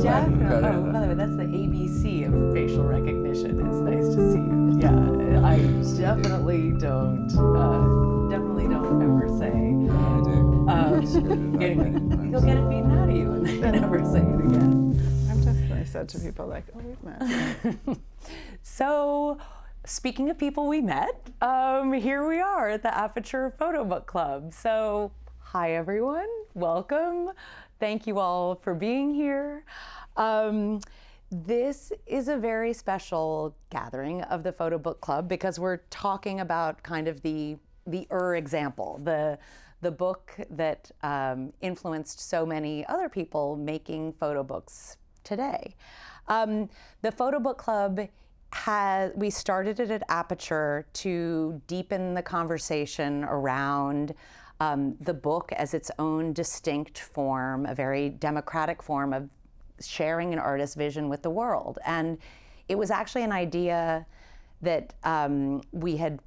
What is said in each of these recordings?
Definitely. Oh, by the way, that's the ABC of facial recognition. It's nice to see you. Yeah, I definitely don't ever say. I do. You'll get it beaten out of you, and then never say it again. I've definitely said to people like, "Oh, we've met." So, speaking of people we met, here we are at the Aperture PhotoBook Club. So, hi everyone, welcome. Thank you all for being here. This is a very special gathering of the PhotoBook Club because we're talking about kind of the example, the book that influenced so many other people making photo books today. The PhotoBook Club we started it at Aperture to deepen the conversation around the book as its own distinct form, a very democratic form of sharing an artist's vision with the world. And it was actually an idea that we had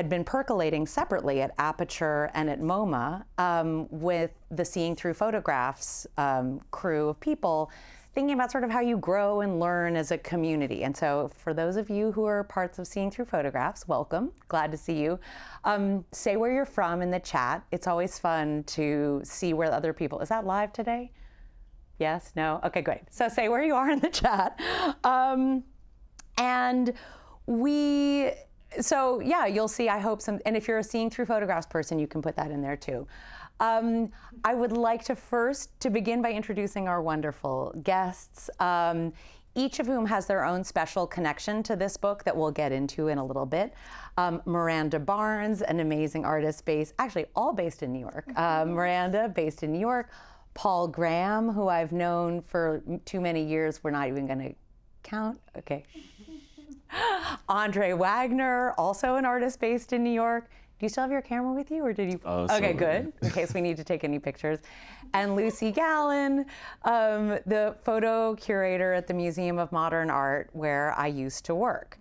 been percolating separately at Aperture and at MoMA with the Seeing Through Photographs crew of people, thinking about sort of how you grow and learn as a community. And so for those of you who are parts of Seeing Through Photographs, welcome, glad to see you. Say where you're from in the chat. It's always fun to see where other people, is that live today? Yes, no? Okay, great. So say where you are in the chat. So yeah, you'll see, I hope and if you're a Seeing Through Photographs person, you can put that in there too. I would like to begin by introducing our wonderful guests, each of whom has their own special connection to this book that we'll get into in a little bit. Miranda Barnes, an amazing artist all based in New York. Miranda, based in New York. Paul Graham, who I've known for too many years, we're not even gonna count, okay. Andre Wagner, also an artist based in New York. Do you still have your camera with you, or did you? Oh, okay, good, in case we need to take any pictures. And Lucy Gallun, the photo curator at the Museum of Modern Art, where I used to work.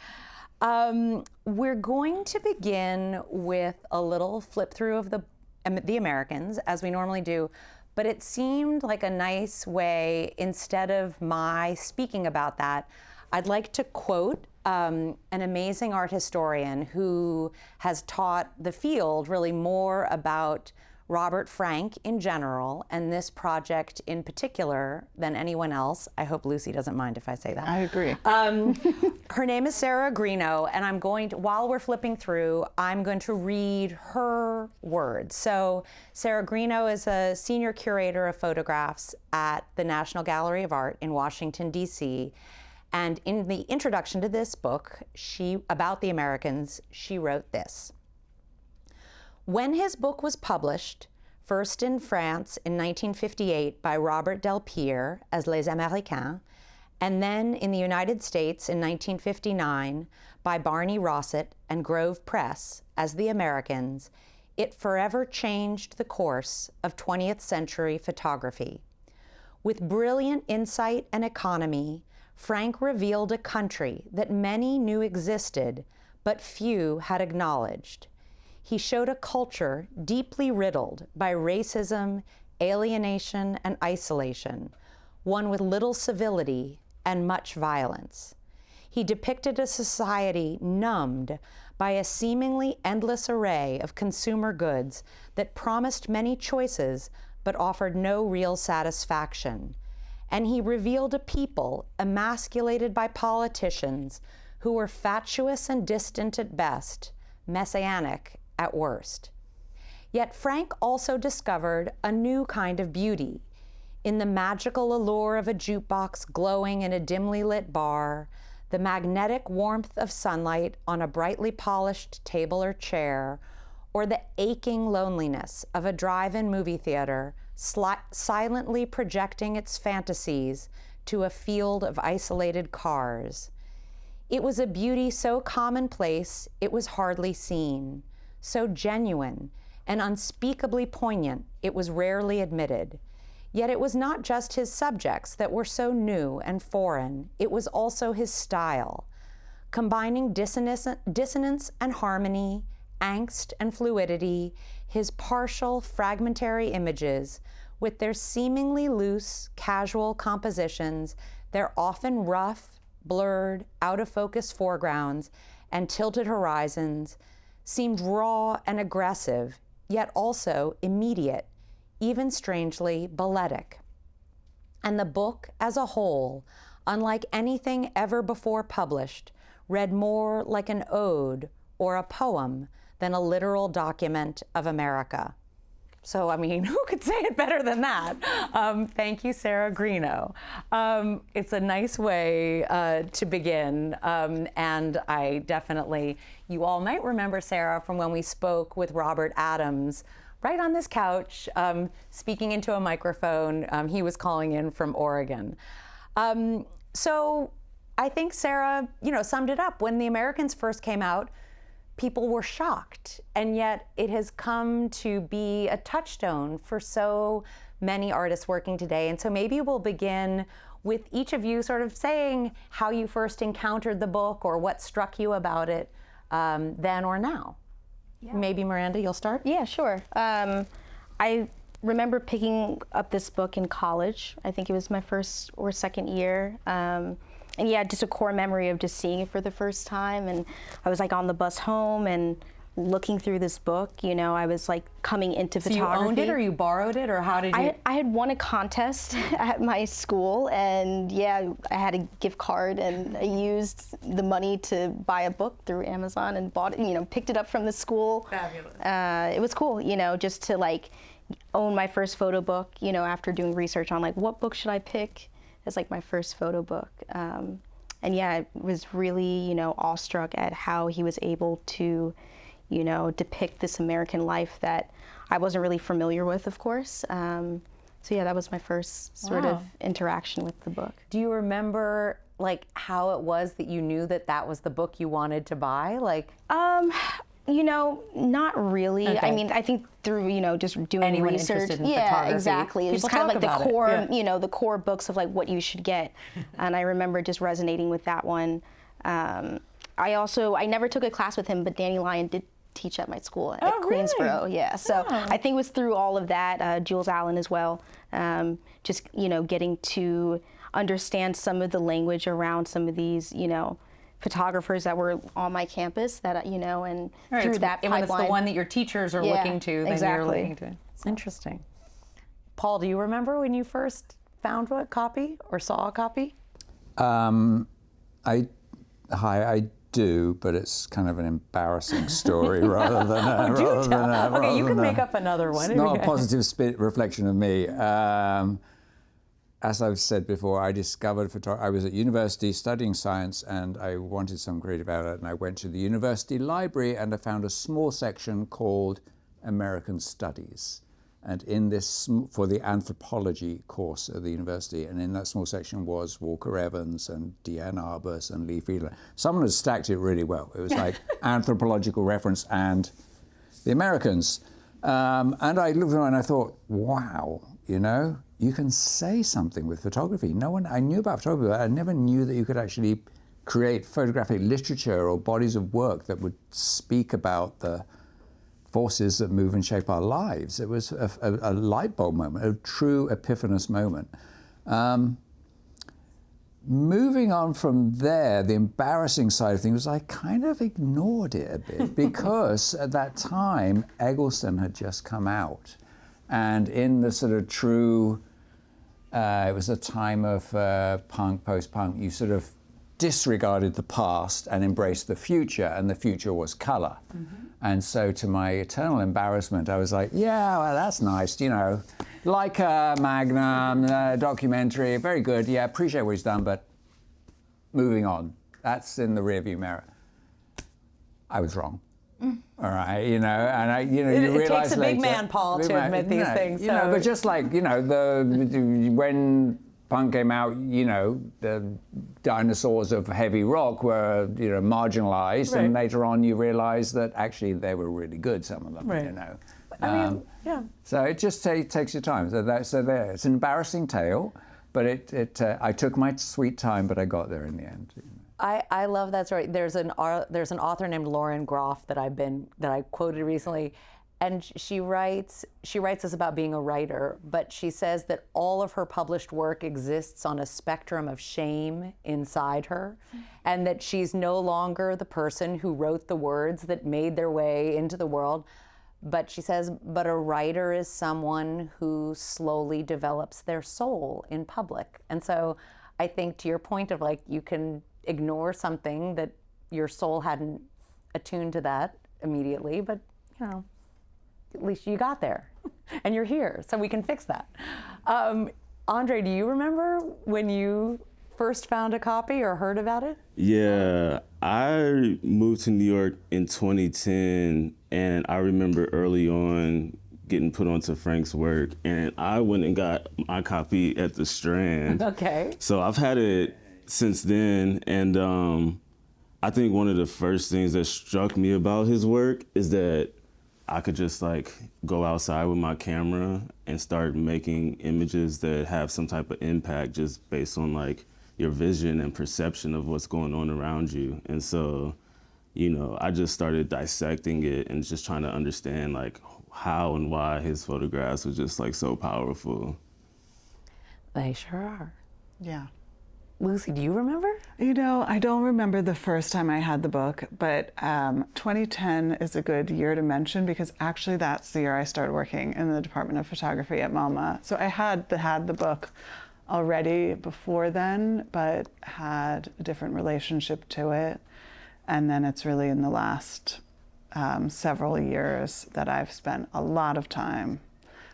We're going to begin with a little flip through of the Americans, as we normally do, but it seemed like a nice way, instead of my speaking about that, I'd like to quote an amazing art historian who has taught the field really more about Robert Frank in general, and this project in particular than anyone else. I hope Lucy doesn't mind if I say that. I agree. Her name is Sarah Greeno, and I'm going to, while we're flipping through, I'm going to read her words. So Sarah Greeno is a senior curator of photographs at the National Gallery of Art in Washington, D.C., and in the introduction to this book, about the Americans, she wrote this. When his book was published, first in France in 1958 by Robert Delpierre as Les Américains, and then in the United States in 1959 by Barney Rossett and Grove Press as The Americans, it forever changed the course of 20th century photography. With brilliant insight and economy, Frank revealed a country that many knew existed, but few had acknowledged. He showed a culture deeply riddled by racism, alienation, and isolation, one with little civility and much violence. He depicted a society numbed by a seemingly endless array of consumer goods that promised many choices but offered no real satisfaction. And he revealed a people emasculated by politicians who were fatuous and distant at best, messianic at worst. Yet Frank also discovered a new kind of beauty in the magical allure of a jukebox glowing in a dimly lit bar, the magnetic warmth of sunlight on a brightly polished table or chair, or the aching loneliness of a drive-in movie theater silently projecting its fantasies to a field of isolated cars. It was a beauty so commonplace it was hardly seen, so genuine and unspeakably poignant it was rarely admitted. Yet it was not just his subjects that were so new and foreign, it was also his style, combining dissonance and harmony, angst and fluidity, his partial, fragmentary images, with their seemingly loose, casual compositions, their often rough, blurred, out-of-focus foregrounds, and tilted horizons, seemed raw and aggressive, yet also immediate, even strangely balletic. And the book as a whole, unlike anything ever before published, read more like an ode or a poem than a literal document of America. So, I mean, who could say it better than that? Thank you, Sarah Greeno. It's a nice way to begin, and I definitely, you all might remember Sarah from when we spoke with Robert Adams right on this couch, speaking into a microphone. He was calling in from Oregon. So I think Sarah, summed it up. When the Americans first came out, people were shocked, and yet it has come to be a touchstone for so many artists working today. And so maybe we'll begin with each of you sort of saying how you first encountered the book or what struck you about it then or now. Yeah. Maybe Miranda, you'll start? Yeah, sure. I remember picking up this book in college. I think it was my first or second year. And yeah, just a core memory of just seeing it for the first time. And I was like on the bus home and looking through this book, I was like coming into photography. So you owned it or you borrowed it or how did you? I had won a contest at my school, and yeah, I had a gift card and I used the money to buy a book through Amazon and bought it, picked it up from the school. Fabulous. It was cool, just to like own my first photo book, after doing research on like what book should I pick as like my first photo book. And yeah, I was really, awestruck at how he was able to, depict this American life that I wasn't really familiar with, of course. So yeah, that was my first sort of interaction with the book. Do you remember like how it was that you knew that that was the book you wanted to buy? Like, not really. Okay. I mean, I think through, just doing Anyone research. interested in yeah, photography. exactly. It's People kind of like talk the core, about it. Yeah. the core books of like what you should get. And I remember just resonating with that one. I never took a class with him, but Danny Lyon did teach at my school at Queensboro. Really? Yeah. So I think it was through all of that, Jules Allen as well, just, getting to understand some of the language around some of these, photographers that were on my campus that, and through that pipeline. When it's the one that your teachers are looking to, then exactly. you're looking to. It's interesting. Paul, do you remember when you first found a copy or saw a copy? I do, but it's kind of an embarrassing story rather than Okay, you can make up another one. It's not a positive reflection of me. As I've said before, I discovered photography. I was at university studying science and I wanted some creative outlet, and I went to the university library and I found a small section called American Studies. And in this, for the anthropology course at the university, and in that small section was Walker Evans and Deanne Arbus and Lee Fiedler. Someone had stacked it really well. It was like anthropological reference and the Americans. And I looked around and I thought, wow, you can say something with photography. I knew about photography, but I never knew that you could actually create photographic literature or bodies of work that would speak about the forces that move and shape our lives. It was a light bulb moment, a true epiphanous moment. Moving on from there, the embarrassing side of things was I kind of ignored it a bit because at that time, Eggleston had just come out. And in the sort of true, it was a time of punk, post-punk, you sort of disregarded the past and embraced the future, and the future was color. Mm-hmm. And so to my eternal embarrassment, I was like, yeah, well, that's nice, like a Magnum documentary, very good, yeah, appreciate what he's done, but moving on. That's in the rearview mirror. I was wrong. All right, and you realize it takes a big later, man, Paul, to admit these things. But just like, when punk came out, you know, the dinosaurs of heavy rock were, you know, marginalized, and later on you realize that actually they were really good, some of them, you know. I mean, yeah. So it just takes your time. So there, it's an embarrassing tale, but I took my sweet time, but I got there in the end. You know. I love that story. There's an author named Lauren Groff that I quoted recently, and she writes this about being a writer, but she says that all of her published work exists on a spectrum of shame inside her, and that she's no longer the person who wrote the words that made their way into the world. But she says, but a writer is someone who slowly develops their soul in public. And so I think to your point of like, you can ignore something that your soul hadn't attuned to that immediately, but you know, at least you got there and you're here, so we can fix that. Andre, do you remember when you first found a copy or heard about it? Yeah, I moved to New York in 2010, and I remember early on getting put onto Frank's work, and I went and got my copy at the Strand. Okay. So I've had it since then, and I think one of the first things that struck me about his work is that I could just like go outside with my camera and start making images that have some type of impact just based on like your vision and perception of what's going on around you. And so, you know, I just started dissecting it and just trying to understand like how and why his photographs were just like so powerful. They sure are. Yeah. Lucy, do you remember? You know, I don't remember the first time I had the book, but 2010 is a good year to mention because actually that's the year I started working in the Department of Photography at MoMA. So I had the book already before then, but had a different relationship to it. And then it's really in the last several years that I've spent a lot of time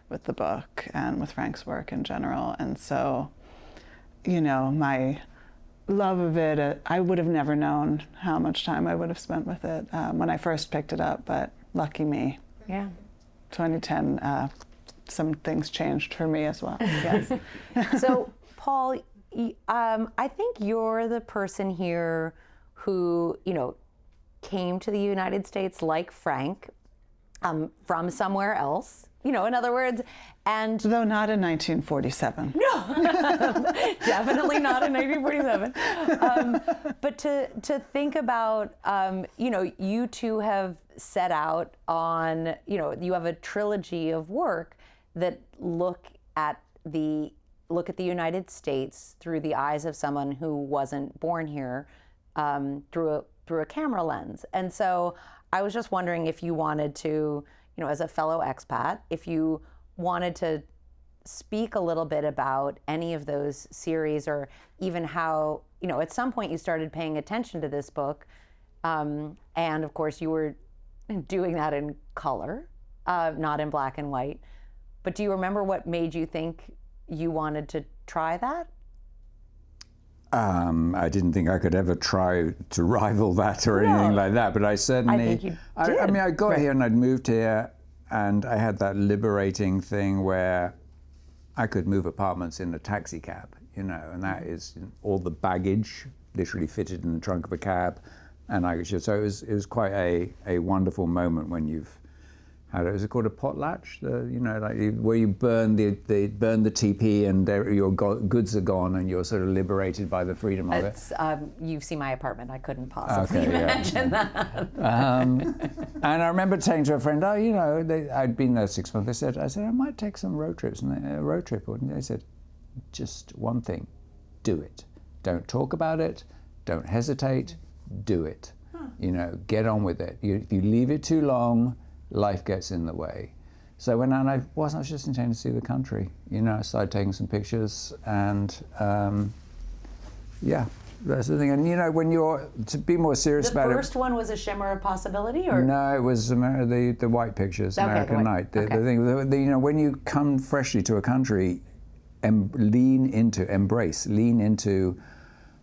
with the book and with Frank's work in general. And so, you know, my love of it, I would have never known how much time I would have spent with it when I first picked it up, but lucky me. Yeah. 2010, some things changed for me as well, yes. So, Paul, I think you're the person here who, you know, came to the United States like Frank from somewhere else. You know, in other words, and Though not in 1947. definitely not in 1947. But to think about, you know, you two have set out on, you know, you have a trilogy of work that look at the United States through the eyes of someone who wasn't born here, through a camera lens. And so I was just wondering if you wanted to, you know, as a fellow expat, if you wanted to speak a little bit about any of those series, or even how, you know, at some point you started paying attention to this book, and of course you were doing that in color, not in black and white. But do you remember what made you think you wanted to try that? I didn't think I could ever try to rival that or anything like that, but I certainly, I think you did. I mean, I got here and I'd moved here and I had that liberating thing where I could move apartments in a taxi cab, you know, and that is all the baggage literally fitted in the trunk of a cab. And so it was quite a wonderful moment when you've had it. Was it called a potlatch? You know, like where you burn the TP and your goods are gone and you're sort of liberated by the freedom of it. You've seen my apartment. I couldn't possibly imagine that. And I remember saying to a friend, oh, you know, I'd been there 6 months. I said, I might take some road trips. And they said, just one thing, do it. Don't talk about it. Don't hesitate. Do it. You know, get on with it. If you leave it too long, life gets in the way. So I was just intending to see the country. You know, I started taking some pictures and yeah, that's the thing. And you know, when you're, to be more serious about it. The first one was A Shimmer of Possibility, or? No, it was the white pictures, Okay, American Night. The thing, you know, when you come freshly to a country, lean into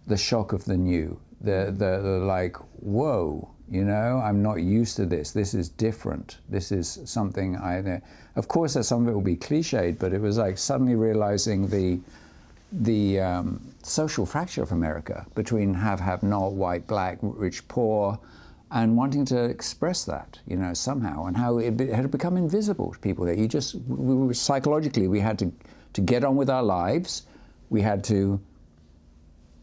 the shock of the new, the like, whoa. You know, I'm not used to this. This is different. This is something of course, some of it will be cliched, but it was like suddenly realizing social fracture of America between have, not, white, black, rich, poor, and wanting to express that, somehow, and how it had become invisible to people. Psychologically, we had to get on with our lives. We had to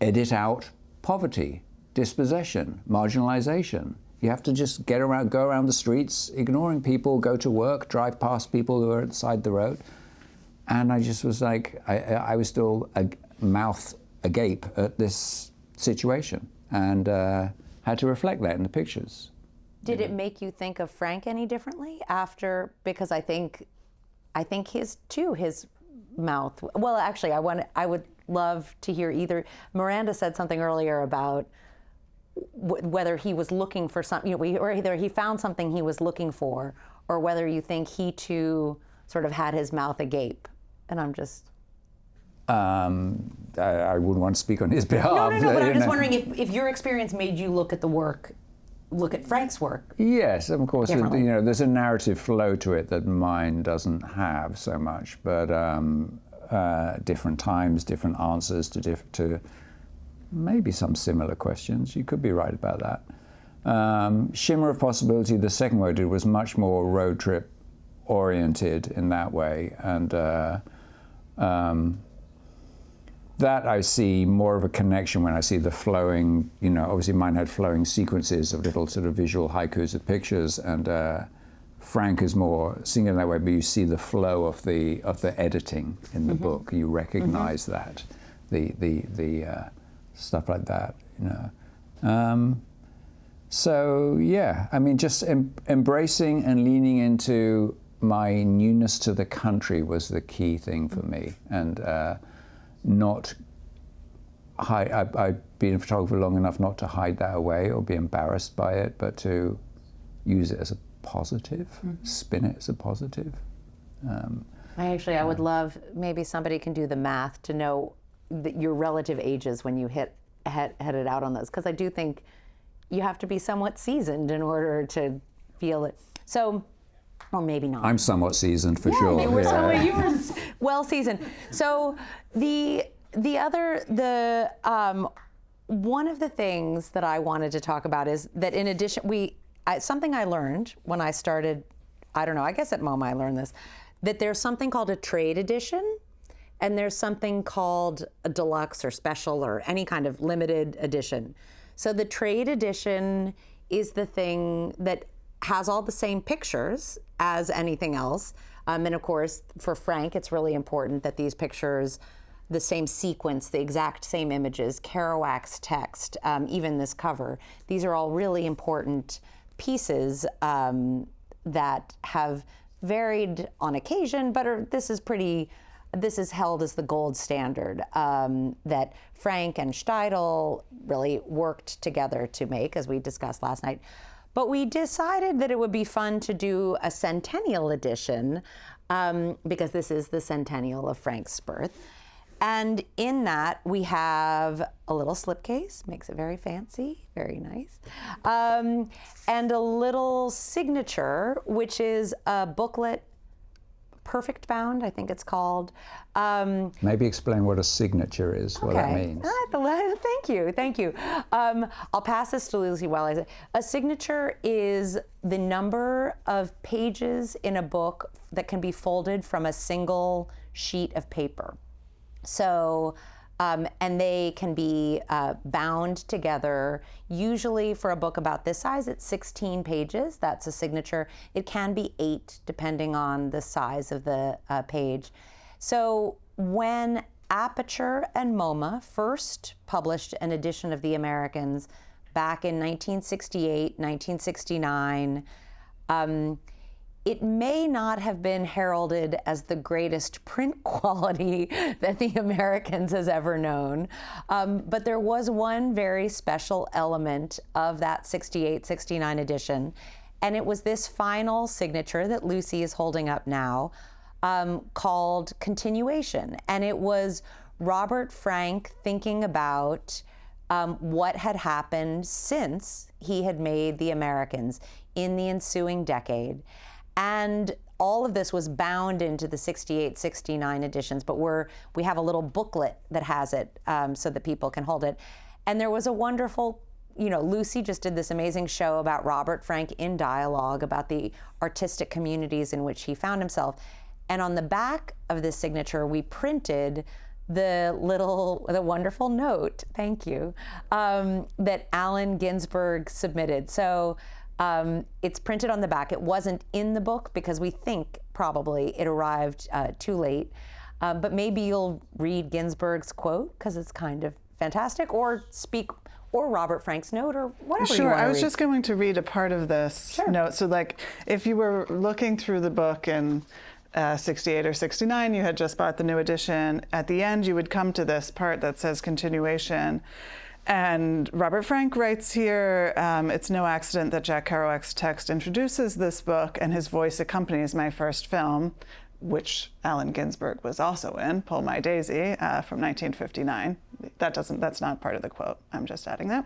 edit out poverty, dispossession, marginalization. You have to just go around the streets, ignoring people, go to work, drive past people who are at the side of the road. And I just was like, I was still mouth agape at this situation, and had to reflect that in the pictures. Did it make you think of Frank any differently after? Because I think his mouth. Well, actually, I would love to hear either. Miranda said something earlier about whether he was looking for something, or either he found something he was looking for, or whether you think he too sort of had his mouth agape. And I'm just. I wouldn't want to speak on his behalf. No, but I'm just wondering if your experience made you look at Frank's work. Yes, of course. There's a narrative flow to it that mine doesn't have so much, but different times, different answers to maybe some similar questions. You could be right about that. Shimmer of Possibility, the second one I did, was much more road trip oriented in that way, and that I see more of a connection when I see the flowing, obviously mine had flowing sequences of little sort of visual haikus of pictures, and Frank is more seeing it that way, but you see the flow of the editing in the book. You recognize that, the stuff like that, So yeah, I mean, just embracing and leaning into my newness to the country was the key thing for me, and not hide. I've been a photographer long enough not to hide that away or be embarrassed by it, but to use it as a positive, spin it as a positive. I would love, maybe somebody can do the math to know your relative ages when you headed out on those, because I do think you have to be somewhat seasoned in order to feel it. So, or maybe not. I'm somewhat seasoned for sure. You were well seasoned. So one of the things that I wanted to talk about is that in addition, something I learned when I started, I guess at MoMA I learned this, that there's something called a trade edition, and there's something called a deluxe or special or any kind of limited edition. So the trade edition is the thing that has all the same pictures as anything else. And of course, for Frank, it's really important that these pictures, the same sequence, the exact same images, Kerouac's text, even this cover, these are all really important pieces that have varied on occasion, but this is held as the gold standard that Frank and Steidl really worked together to make, as we discussed last night. But we decided that it would be fun to do a centennial edition because this is the centennial of Frank's birth. And in that, we have a little slipcase, makes it very fancy, very nice, and a little signature, which is a booklet, Perfect Bound, I think it's called. Maybe explain what a signature is, what that means. Thank you. I'll pass this to Lucy while I say. A signature is the number of pages in a book that can be folded from a single sheet of paper. So, and they can be bound together. Usually for a book about this size, it's 16 pages. That's a signature. It can be 8, depending on the size of the page. So when Aperture and MoMA first published an edition of The Americans back in 1968, 1969, it may not have been heralded as the greatest print quality that The Americans has ever known. But there was one very special element of that 68, 69 edition, and it was this final signature that Lucy is holding up now, called Continuation. And it was Robert Frank thinking about what had happened since he had made The Americans in the ensuing decade. And all of this was bound into the 68, 69 editions, but we have a little booklet that has it so that people can hold it. And there was a wonderful, Lucy just did this amazing show about Robert Frank in dialogue about the artistic communities in which he found himself. And on the back of this signature, we printed the wonderful note, thank you, that Allen Ginsberg submitted. So it's printed on the back. It wasn't in the book because we think probably it arrived too late. But maybe you'll read Ginsberg's quote because it's kind of fantastic, or Robert Frank's note, or whatever you Sure, want to I was read. just going to read a part of this note. So like, if you were looking through the book in 68 or 69, you had just bought the new edition, at the end you would come to this part that says continuation. And Robert Frank writes here, it's no accident that Jack Kerouac's text introduces this book and his voice accompanies my first film, which Allen Ginsberg was also in, Pull My Daisy, from 1959. That's not part of the quote, I'm just adding that.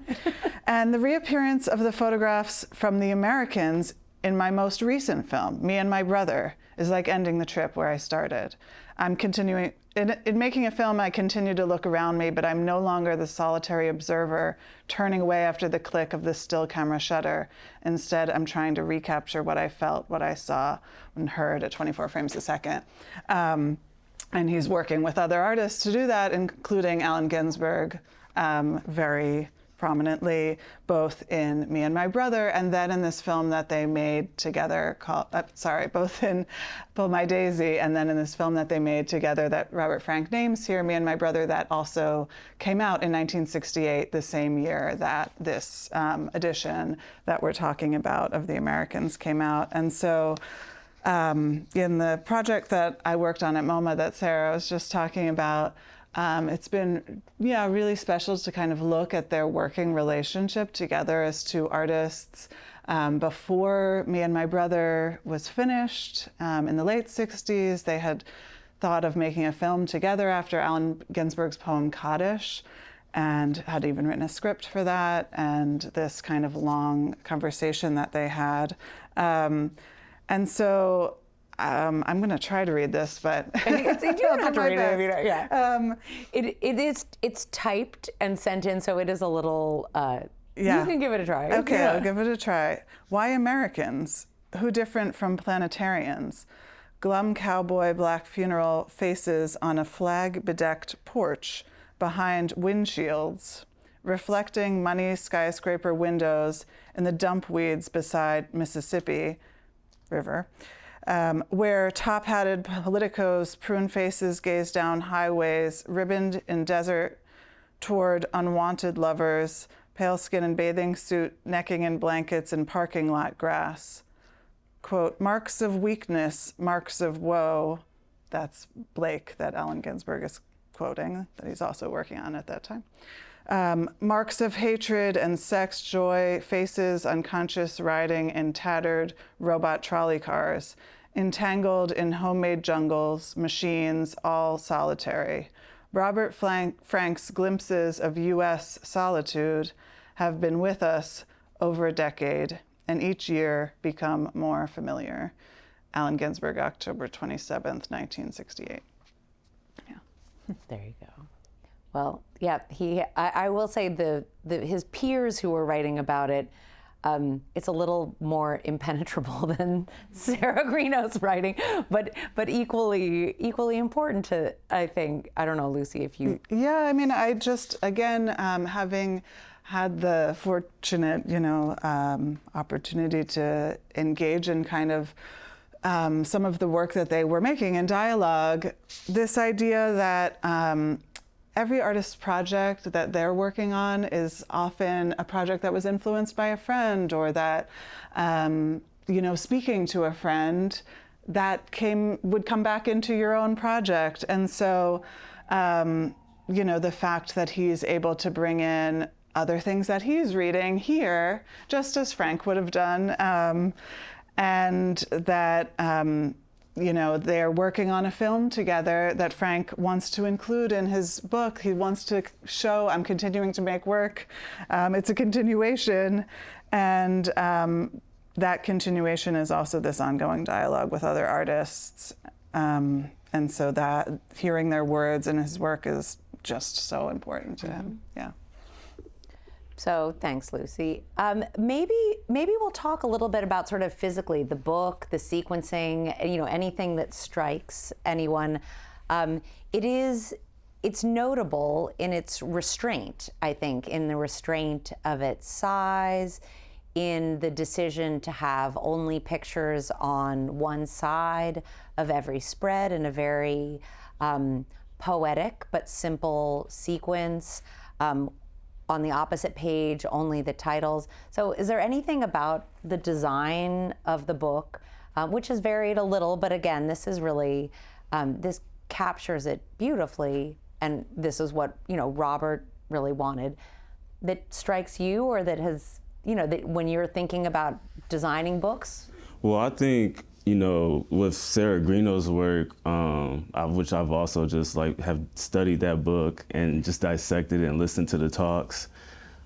And the reappearance of the photographs from the Americans in my most recent film, Me and My Brother, is like ending the trip where I started. I'm continuing, in making a film, I continue to look around me, but I'm no longer the solitary observer turning away after the click of the still camera shutter. Instead, I'm trying to recapture what I felt, what I saw and heard at 24 frames a second. And he's working with other artists to do that, including Allen Ginsberg, very prominently, both in Me and My Brother, and then in this film that they made together called, both in Pull My Daisy, and then in this film that they made together that Robert Frank names here, Me and My Brother, that also came out in 1968, the same year that this edition that we're talking about of The Americans came out. And so in the project that I worked on at MoMA that Sarah was just talking about, it's been, really special to kind of look at their working relationship together as two artists. Before Me and My Brother was finished, in the late 60s, they had thought of making a film together after Allen Ginsberg's poem Kaddish, and had even written a script for that, and this kind of long conversation that they had. And so I'm going to try to read this, but you don't have to read it. Yeah. It's typed and sent in, so it is a little. You can give it a try. Okay, I'll give it a try. Why Americans? Who different from planetarians? Glum cowboy black funeral faces on a flag-bedecked porch behind windshields, reflecting money skyscraper windows in the dump weeds beside Mississippi River. Where top-hatted politicos, prune faces gaze down highways, ribboned in desert toward unwanted lovers, pale skin and bathing suit, necking in blankets and parking lot grass. Quote, marks of weakness, marks of woe. That's Blake that Allen Ginsberg is quoting, that he's also working on at that time. Marks of hatred and sex joy, faces unconscious riding in tattered robot trolley cars, entangled in homemade jungles, machines, all solitary. Robert Frank's glimpses of U.S. solitude have been with us over a decade, and each year become more familiar. Allen Ginsberg, October 27th, 1968. Yeah. There you go. Well, yeah, I will say his peers who were writing about it, it's a little more impenetrable than Sarah Greeno's writing, but equally important to, I think. I don't know, Lucy, if you. Yeah, I mean, I just, again, having had the fortunate, opportunity to engage in kind of some of the work that they were making in dialogue, this idea that every artist's project that they're working on is often a project that was influenced by a friend, or that, speaking to a friend, that would come back into your own project. And so, the fact that he's able to bring in other things that he's reading here, just as Frank would have done, and that, they're working on a film together that Frank wants to include in his book. He wants to show, I'm continuing to make work. It's a continuation. And, that continuation is also this ongoing dialogue with other artists. And so that hearing their words in his work is just so important to him. Yeah. So thanks, Lucy. Maybe we'll talk a little bit about sort of physically the book, the sequencing, anything that strikes anyone. It's notable in its restraint, I think, in the restraint of its size, in the decision to have only pictures on one side of every spread in a very poetic but simple sequence. On the opposite page, only the titles. So is there anything about the design of the book, which has varied a little, but again, this is really, this captures it beautifully, and this is what, Robert really wanted, that strikes you, or that has, that when you're thinking about designing books? Well, I think, with Sarah Greeno's work, which I've also just have studied that book and just dissected it and listened to the talks.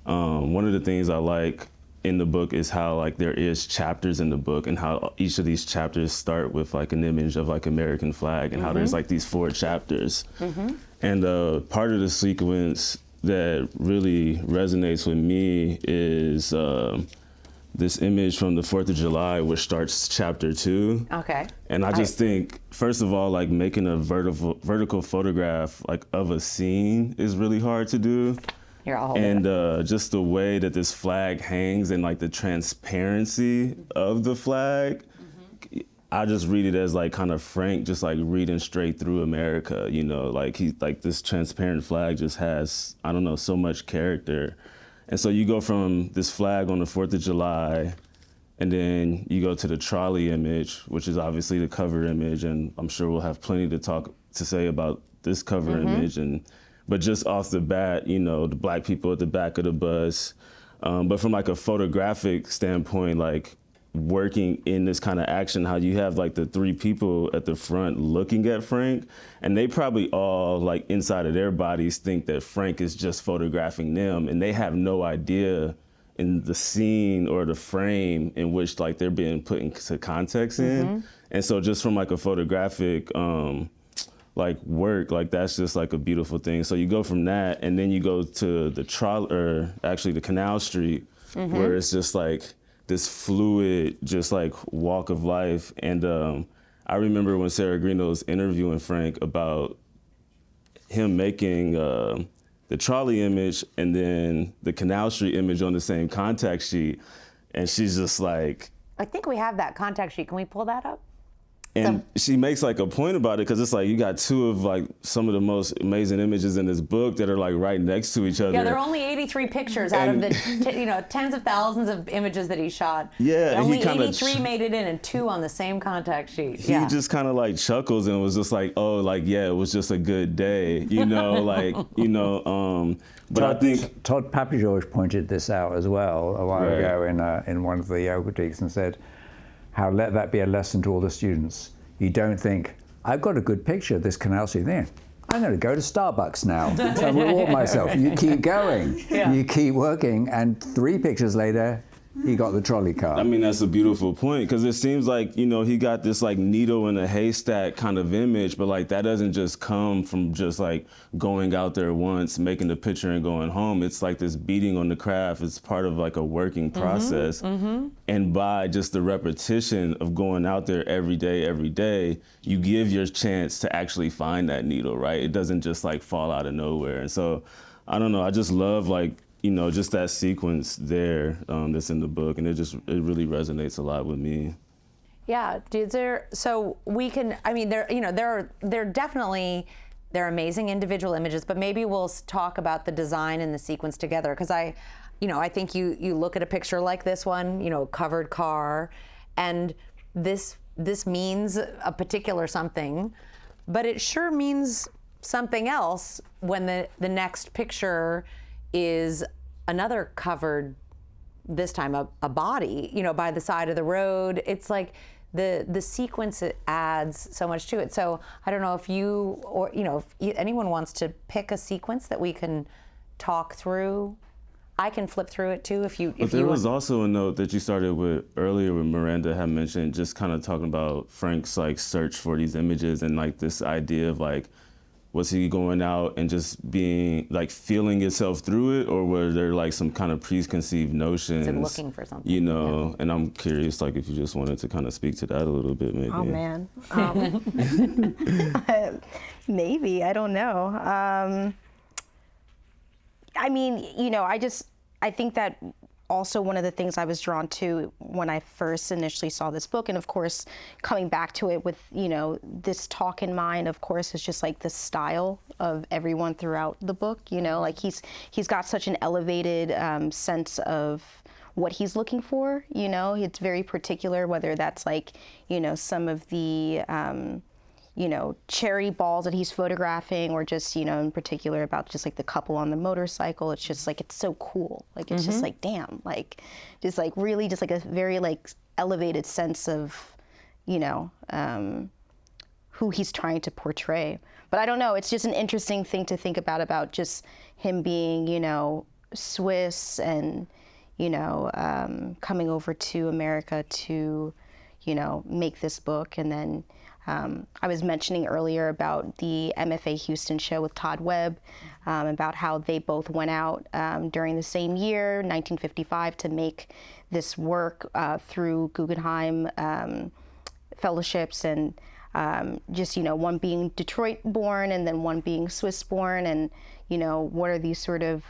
One of the things I like in the book is how there is chapters in the book, and how each of these chapters start with an image of American flag, and how there's these 4 chapters. And part of the sequence that really resonates with me is this image from the 4th of July, which starts chapter 2. Okay. And I just think, first of all, making a vertical photograph of a scene is really hard to do. Here, I'll hold and it. Just the way that this flag hangs, and the transparency of the flag, I just read it as kind of Frank just reading straight through America. This transparent flag just has, I don't know, so much character. And so you go from this flag on the 4th of July, and then you go to the trolley image, which is obviously the cover image, and I'm sure we'll have plenty to say about this cover image. But just off the bat, the Black people at the back of the bus. But from a photographic standpoint, working in this kind of action, how you have the 3 people at the front looking at Frank, and they probably all inside of their bodies think that Frank is just photographing them, and they have no idea in the scene or the frame in which they're being put into context in. And so just from a photographic work, that's just a beautiful thing. So you go from that, and then you go to the Canal Street, where it's just this fluid, just walk of life. And I remember when Sarah Greeno was interviewing Frank about him making the trolley image and then the Canal Street image on the same contact sheet. And she's just I think we have that contact sheet. Can we pull that up? And she makes a point about it, because it's you got 2 of some of the most amazing images in this book that are right next to each other. Yeah, there are only 83 pictures out of the tens of thousands of images that he shot. Yeah, and only 83 made it in, and 2 on the same contact sheet. He just kind of chuckles and was just yeah, it was just a good day, But I think Todd Papageorge pointed this out as well a while ago in one of the yoga critiques, and said, let that be a lesson to all the students. You don't think, I've got a good picture of this Canal Street thing. I'm going to go to Starbucks now and reward myself. You keep going. Yeah. You keep working, and 3 pictures later, he got the trolley car. I mean, that's a beautiful point, because it seems he got this needle in a haystack kind of image, but that doesn't just come from just going out there once, making the picture and going home. It's this beating on the craft. It's part of a working process. And by just the repetition of going out there every day, you give your chance to actually find that needle, right? It doesn't just fall out of nowhere. And so, I don't know, I just love just that sequence there that's in the book, and it really resonates a lot with me. Yeah, so we can, there definitely, they're amazing individual images, but maybe we'll talk about the design and the sequence together, because I think you look at a picture like this one, covered car, and this means a particular something, but it sure means something else when the next picture is another covered, this time a body, by the side of the road. It's the sequence, it adds so much to it. So I don't know if you, or if anyone wants to pick a sequence that we can talk through. I can flip through it too if you. But there was also a note that you started with earlier, with Miranda had mentioned, just kind of talking about Frank's like search for these images and like this idea of like, was he going out and just being like feeling himself through it, or were there like some kind of preconceived notions? Is it looking for something? You know, and I'm curious, like if you just wanted to kind of speak to that a little bit, maybe. Oh man, maybe, I don't know. I mean, you know, I think that also one of the things I was drawn to when I first initially saw this book, and of course, coming back to it with, you know, this talk in mind, of course, is just like the style of everyone throughout the book, you know, like he's got such an elevated sense of what he's looking for, you know, it's very particular, whether that's like, you know, some of the, you know, cherry balls that he's photographing, or just, you know, in particular about just like the couple on the motorcycle. It's just like, it's so cool. Like, it's just like, damn, like, just like really just like a very like elevated sense of, you know, who he's trying to portray. But I don't know, it's just an interesting thing to think about just him being, you know, Swiss and, you know, coming over to America to, you know, make this book. And then I was mentioning earlier about the MFA Houston show with Todd Webb, about how they both went out during the same year, 1955, to make this work through Guggenheim fellowships, and just, you know, one being Detroit born and then one being Swiss born, and, you know, what are these sort of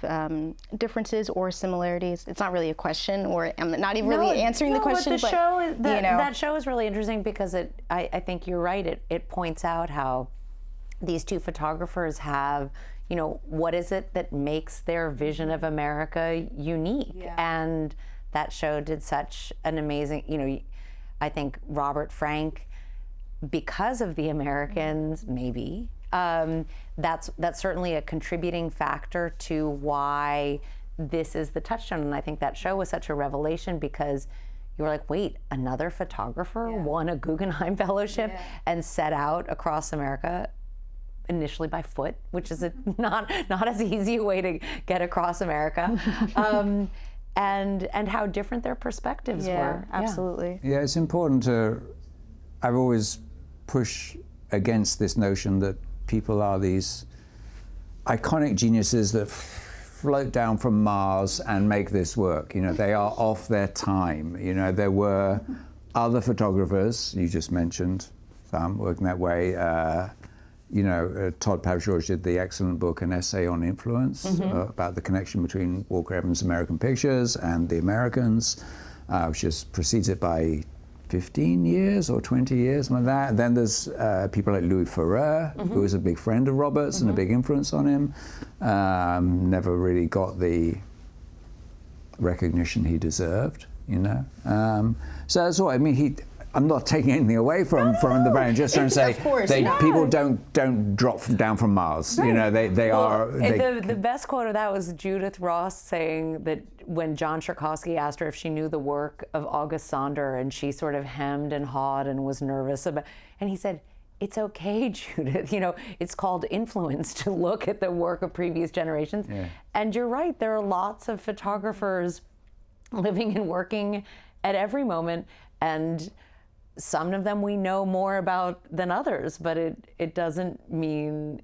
differences or similarities? It's not really a question, or I'm not even really answering the question. But the but, show, you know, that show is really interesting because I think you're right. It points out how these two photographers have, you know, what is it that makes their vision of America unique? Yeah. And that show did such an amazing, you know, I think Robert Frank, because of the Americans, maybe, that's certainly a contributing factor to why this is the touchstone. And I think that show was such a revelation because you were like, wait, another photographer won a Guggenheim Fellowship and set out across America, initially by foot, which is not as easy a way to get across America. And how different their perspectives were. Absolutely. Yeah, it's important to, I've always pushed against this notion that people are these iconic geniuses that float down from Mars and make this work. You know, they are off their time. You know, there were other photographers, you just mentioned some working that way. You know, Todd Pavgeorge did the excellent book, An Essay on Influence, about the connection between Walker Evans' American Pictures and the Americans, which just precedes it by 15 years or 20 years, like that. Then there's people like Louis Ferrer, who was a big friend of Roberts and a big influence on him. Never really got the recognition he deserved, you know. So that's what I mean. I'm not taking anything away from the brand. Just trying to say, people don't drop down from Mars. Right. You know, they are. The best quote of that was Judith Ross saying that when John Cherkowski asked her if she knew the work of August Sander, and she sort of hemmed and hawed and was nervous about, and he said, "It's okay, Judith. You know, it's called influence to look at the work of previous generations." Yeah. And you're right. There are lots of photographers living and working at every moment, and some of them we know more about than others, but it doesn't mean,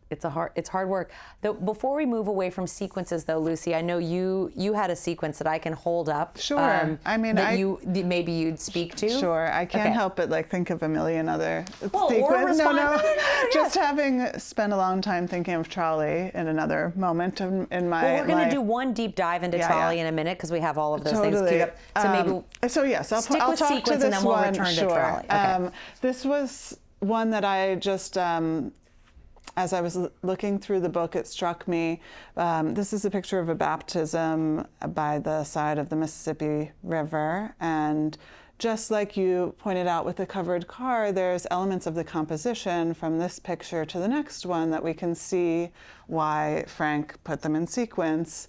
it's hard work. Before we move away from sequences, though, Lucy, I know you had a sequence that I can hold up. Sure. I mean, that maybe you'd speak to. Sure. I can't help but like think of a million other sequences. Or respond. No. Just having spent a long time thinking of Trolley in another moment in my life. We're going to do one deep dive into Trolley in a minute because we have all of those things queued up. So maybe. Yes, I'll stick talk with to sequence this and then we'll one. return Sure. to Trolley. Okay. This was one that I just. As I was looking through the book, it struck me. This is a picture of a baptism by the side of the Mississippi River. And just like you pointed out with the covered car, there's elements of the composition from this picture to the next one that we can see why Frank put them in sequence.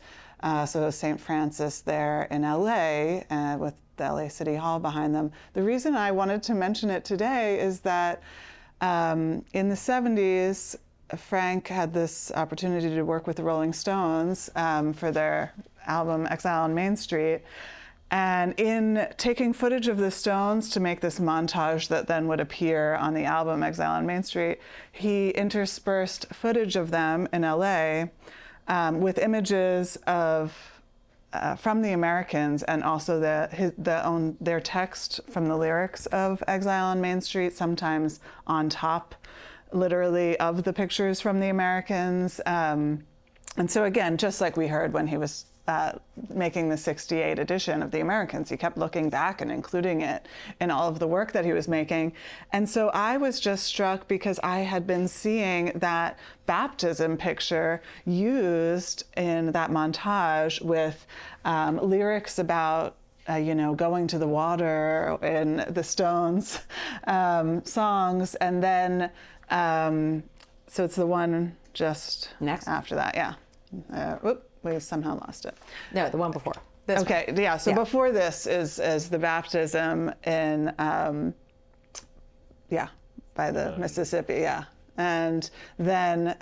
So St. Francis there in LA with the LA City Hall behind them. The reason I wanted to mention it today is that in the 70s, Frank had this opportunity to work with the Rolling Stones for their album Exile on Main Street. And in taking footage of the Stones to make this montage that then would appear on the album Exile on Main Street, he interspersed footage of them in LA with images of from the Americans, and also their text from the lyrics of Exile on Main Street, sometimes on top, literally, of the pictures from the Americans. And so again, just like we heard when he was making the '68 edition of the Americans, he kept looking back and including it in all of the work that he was making. And so I was just struck because I had been seeing that baptism picture used in that montage with lyrics about going to the water in the Stones songs. And then, so it's the one just next after that, yeah. We somehow lost it. No, the one before. Okay, yeah, so before this is the baptism in, by the Mississippi, yeah. And then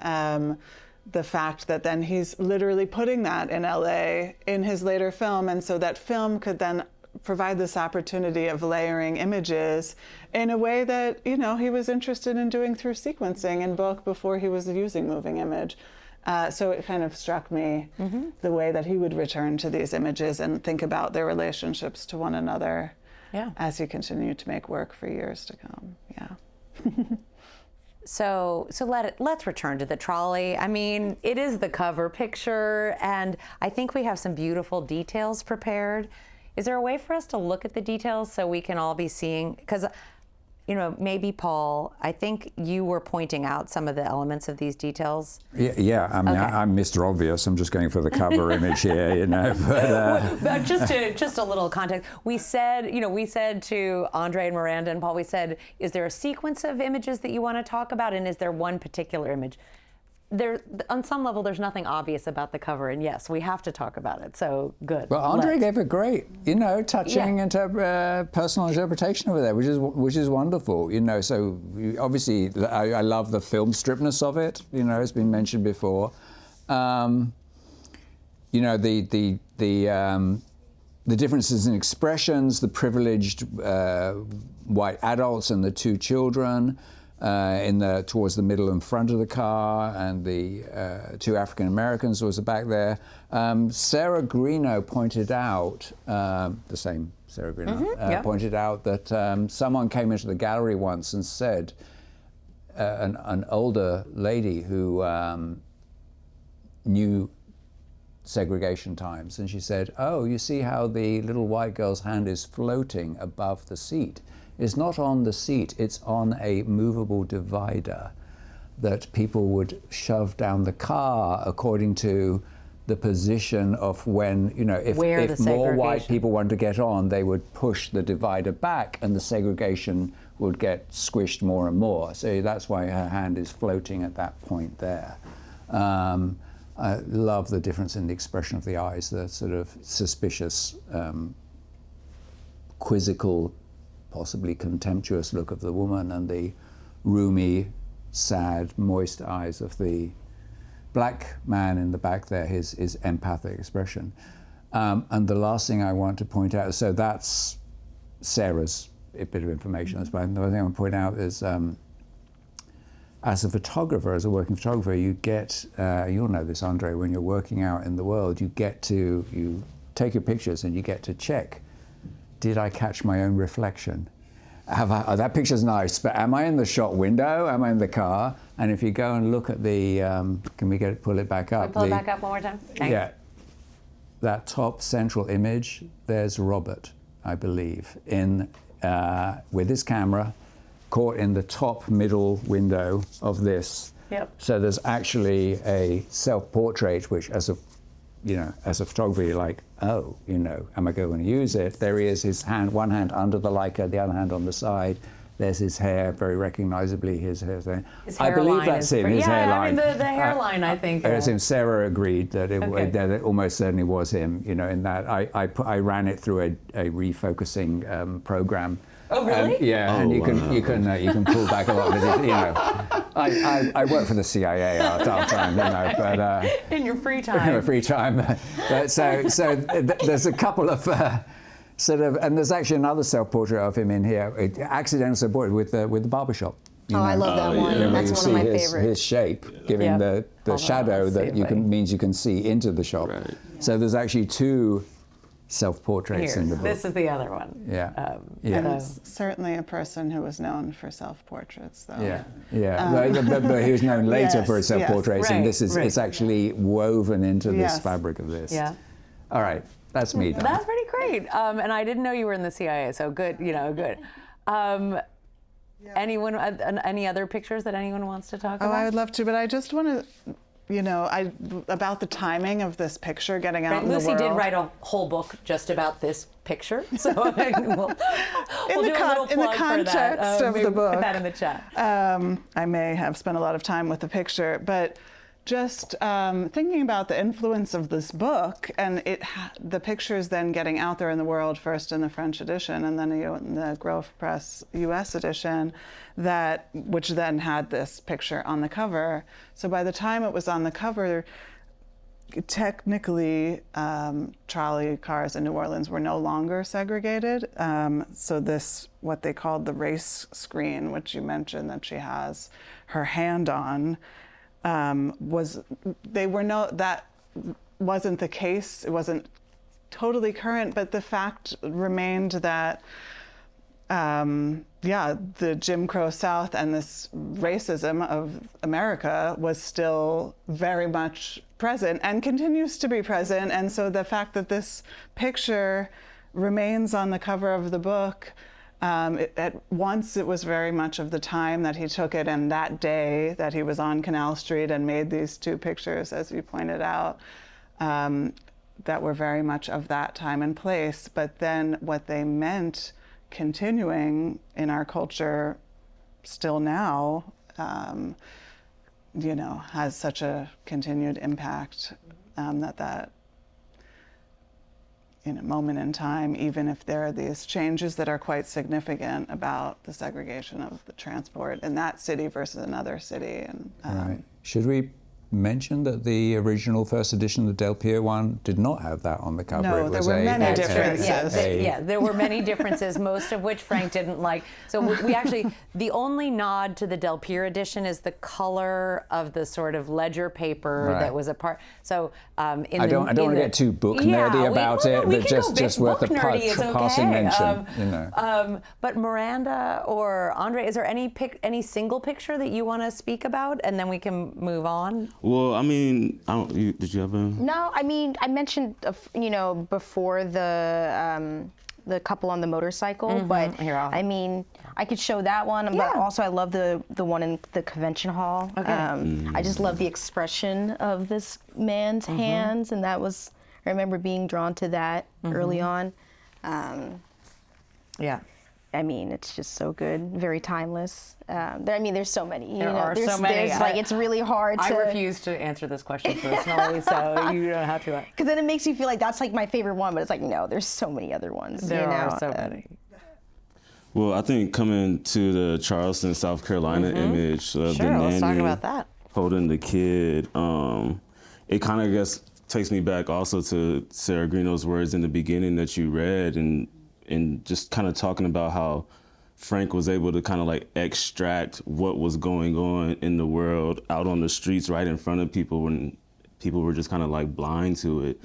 the fact that then he's literally putting that in LA in his later film, and so that film could then provide this opportunity of layering images in a way that, he was interested in doing through sequencing in book before he was using moving image. So it kind of struck me the way that he would return to these images and think about their relationships to one another as he continued to make work for years to come. Yeah. So let's return to the trolley. I mean, it is the cover picture, and I think we have some beautiful details prepared. Is there a way for us to look at the details so we can all be seeing? Because maybe Paul, I think you were pointing out some of the elements of these details. Yeah. I mean, I'm Mr. Obvious. I'm just going for the cover image here, But just a little context. We said to Andre and Miranda and Paul, we said, is there a sequence of images that you want to talk about, and is there one particular image? There, on some level, there's nothing obvious about the cover, and yes, we have to talk about it. So good. Well, Andre gave a great, touching personal interpretation over there, which is wonderful. So obviously, I love the film stripness of it. It's been mentioned before. The differences in expressions, the privileged white adults and the two children. Towards the middle and front of the car, and the two African Americans was back there. Sarah Greeno pointed out, the same Sarah Greeno, pointed out that someone came into the gallery once and said, an older lady who knew segregation times, and she said, "Oh, you see how the little white girl's hand is floating above the seat? It's not on the seat, it's on a movable divider that people would shove down the car according to the position of when, if more white people wanted to get on, they would push the divider back and the segregation would get squished more and more. So that's why her hand is floating at that point there." I love the difference in the expression of the eyes, the sort of suspicious, quizzical, possibly contemptuous look of the woman, and the roomy, sad, moist eyes of the black man in the back there, his empathic expression. And the last thing I want to point out, so that's Sarah's bit of information. The other thing I want to point out is, as a photographer, as a working photographer, you get, you'll know this, Andre, when you're working out in the world, you take your pictures and you get to check, did I catch my own reflection? That picture's nice, but am I in the shot window? Am I in the car? And if you go and look at the, can we pull it back up? Can we pull it back up one more time? Thanks. Yeah. That top central image, there's Robert, I believe, with his camera, caught in the top middle window of this. Yep. So there's actually a self-portrait, which as a photographer, you're like, oh, am I going to use it? There he is, his hand, one hand under the Leica, the other hand on the side. There's his hair, very recognizably his hair there. I believe that's him, his hairline. I mean, the hairline, I think. It's him. Sarah agreed that it almost certainly was him, in that I ran it through a refocusing program Oh, really? And you can pull back a lot of it. You know, I work for the CIA our time, you know, but in your free time. in my free time. But there's a couple of sort of, and there's actually another self-portrait of him in here, accidental self-portrait with the barbershop. You know, I love that one. you know, That's you one of see my his favorites. shape giving the shadow that means you can see into the shop. Right. So there's actually two self-portraits Here, in the book. this is the other one. Yeah. And he's certainly a person who was known for self-portraits, though. But he was known later for his yes, self-portraits, right, and this is it's actually woven into this Yes. fabric of this. Yeah. All right, that's me done. That's pretty great. And I didn't know you were in the CIA, so good, you know, good. Anyone, any other pictures that anyone wants to talk Oh, about? I would love to, but I just want to, you know, about the timing of this picture getting out in the Lucy world. did write a whole book just about this picture, so we'll do a little in the plug for context that. of Maybe the book. Put that in the chat. I may have spent a lot of time with the picture, but just thinking about the influence of this book and the pictures then getting out there in the world, first in the French edition and then in the Grove Press US edition, which then had this picture on the cover. So by the time it was on the cover, technically trolley cars in New Orleans were no longer segregated. So this, what they called the race screen, which you mentioned that she has her hand on, that wasn't the case. It wasn't totally current, but the fact remained that the Jim Crow South and this racism of America was still very much present and continues to be present. And so the fact that this picture remains on the cover of the book, at once it was very much of the time that he took it, and that day that he was on Canal Street and made these two pictures, as you pointed out, that were very much of that time and place. But then what they meant continuing in our culture still now, you know, has such a continued impact that in a moment in time, even if there are these changes that are quite significant about the segregation of the transport in that city versus another city. And Right. Should we mention that the original first edition, the Del Piero one, did not have that on the cover? No, It there was were many differences. There were many differences, most of which Frank didn't like. So we actually, the only nod to the Del Piero edition is the color of the sort of ledger paper Right. that was a part. So I don't want to get too book nerdy about it, but just worth a passing mention. You know. But Miranda or Andre, is there any single picture that you want to speak about, and then we can move on? Well, I mean, did you have a? No, I mean, I mentioned, you know, before the couple on the motorcycle, but Here, I mean, I could show that one, but also I love the one in the convention hall. Okay. I just love the expression of this man's hands, and I remember being drawn to that early on. Yeah. I mean, it's just so good, very timeless. There's so many. There are so many. It's really hard to. I refuse to answer this question personally, so you don't have to. Because then it makes you feel like that's like my favorite one, but it's like, no, there's so many other ones. There are so many. Well, I think coming to the Charleston, South Carolina image of the nanny let's talk about that. holding the kid, it kind of, I guess, takes me back also to Sarah Greeno's words in the beginning that you read, and just kind of talking about how Frank was able to kind of like extract what was going on in the world out on the streets right in front of people when people were just kind of like blind to it.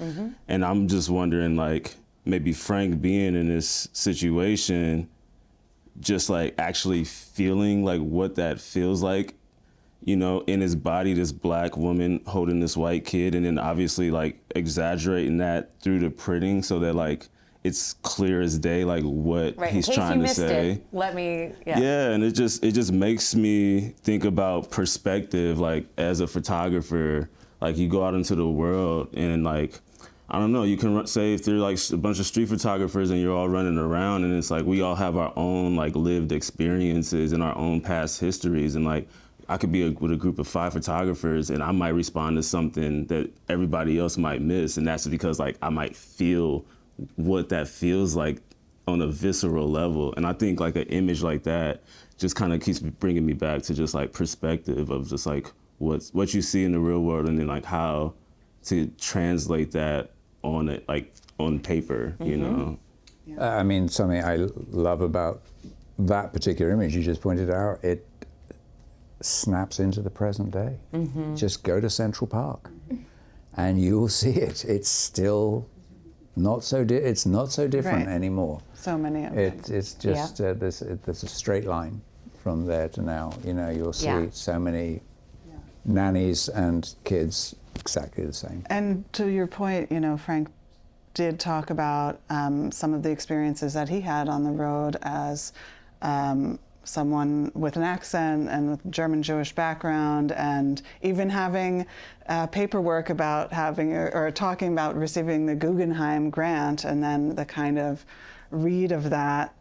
And I'm just wondering, like, maybe Frank being in this situation, just like actually feeling like what that feels like, you know, in his body, this black woman holding this white kid, and then obviously like exaggerating that through the printing so that like it's clear as day, like what he's trying to say. Let me, Yeah, and it just makes me think about perspective. Like as a photographer, like you go out into the world and like, I don't know, you can say if they're like a bunch of street photographers and you're all running around, and it's like we all have our own like lived experiences and our own past histories, and like I could be with a group of 5 photographers and I might respond to something that everybody else might miss, and that's because like I might feel what that feels like on a visceral level. And I think like an image like that just kind of keeps bringing me back to just like perspective of just like what you see in the real world, and then like how to translate that on it, like on paper, you know? I mean, something I love about that particular image you just pointed out, it snaps into the present day. Just go to Central Park and you will see it. It's still not so it's not so different anymore. So many of them. It's just there's a straight line from there to now. You know, you'll see so many nannies and kids exactly the same. And to your point, you know, Frank did talk about some of the experiences that he had on the road as someone with an accent and with German Jewish background, and even having paperwork about having or talking about receiving the Guggenheim grant, and then the kind of read of that